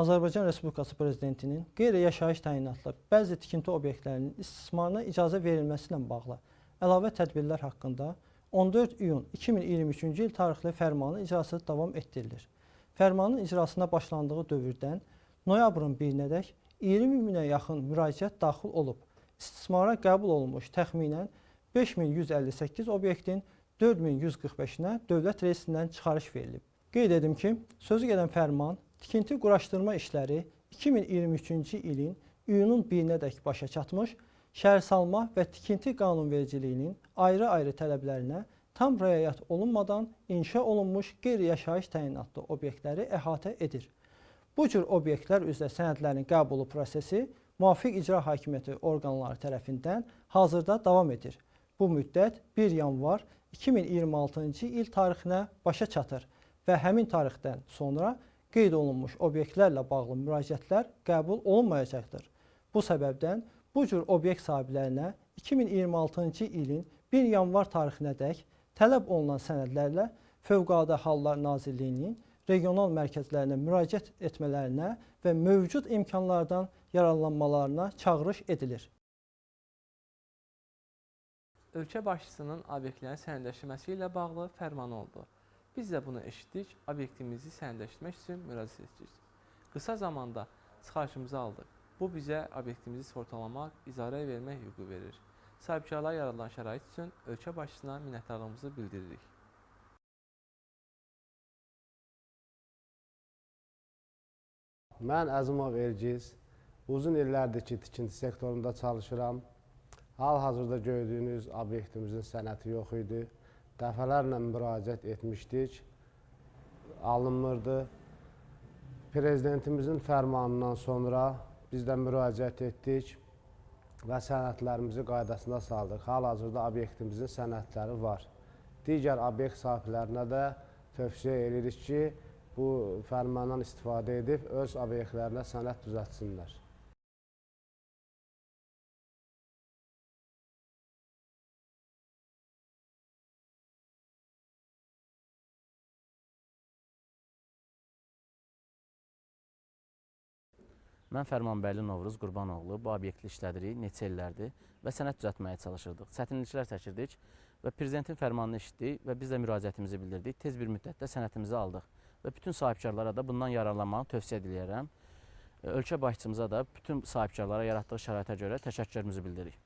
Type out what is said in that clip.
Azərbaycan Respublikası Prezidentinin qeyri-yaşayış təyinatlı bəzi tikinti obyektlərinin istismarına icazə verilməsi ilə bağlı əlavə tədbirlər haqqında 14 iyun 2023-cü il tarixli fərmanın icrası davam etdirilir. Fərmanın icrasına başlandığı dövrdən noyabrın 1-nədək 20 minə yaxın müraciət daxil olub. İstismara qəbul olunmuş təxminən 5158 obyektin 4145-nə dövlət reysindən çıxarış verilib. Qeyd edim ki, sözü gedən fərman tikinti quraşdırma işləri 2023-cü ilin iyunun 1-nədək başa çatmış, şəhərsalma və tikinti qanunvericiliyinin ayrı-ayrı tələblərinə tam riayət olunmadan inşa olunmuş qeyri-yaşayış təyinatlı obyektləri əhatə edir. Bu cür obyektlər üzrə sənədlərin qəbulu prosesi müvafiq icra hakimiyyəti orqanları tərəfindən hazırda davam edir. Bu müddət 1 yanvar 2026-cı il tarixinə başa çatır və həmin tarixdən sonra qeyd olunmuş obyektlərlə bağlı müraciətlər qəbul olunmayacaqdır. Bu səbəbdən bu cür obyekt sahiblərinə 2026-cı ilin 1 yanvar tarixinədək tələb olunan sənədlərlə Fövqəladə Hallar Nazirliyinin regional mərkəzlərinə müraciət etmələrinə və mövcud imkanlardan yararlanmalarına çağırış edilir. Ölkə başçısının obyektlərin sənədləşdirməsi ilə bağlı fərmanı oldu. Biz də bunu eşitdik, obyektimizi sənədləşdirmək üçün müraciət etdik. Qısa zamanda çıxarışımızı aldıq. Bu bizə obyektimizi sığortalamaq, icarə vermək hüququ verir. Sahibkarlara yaradılan şərait üçün ölkə başçısına minnətdarlığımızı bildiririk. Mən Əzimov Ergiz, uzun illərdir ki, tikinti sektorunda çalışıram. Hal-hazırda gördüyünüz obyektimizin sənədi yox idi. Dəfələrlə müraciət etmişdik, alınmırdı. Prezidentimizin fərmanından sonra biz də müraciət etdik və sənədlərimizi qaydasına saldıq. Hal-hazırda obyektimizin sənədləri var. Digər obyekt sahiblərinə də tövsiyə edirik ki, bu fərmandan istifadə edib öz obyektlərinə sənəd düzəltsinlər. Mən Fərmanbəyli Novruz Qurbanoğlu, bu obyekti işlədirik, neçə illərdir və sənəd düzəltməyə çalışırdıq. Çətinliklər çəkirdik və Prezidentin fərmanını eşitdik və biz də müraciətimizi bildirdik. Tez bir müddətdə sənədimizi aldıq və bütün sahibkarlara da bundan yararlanmağı tövsiyə ediləyərəm. Ölkə başçımıza da bütün sahibkarlara yaratdığı şəraitə görə təşəkkürümüzü bildiririk.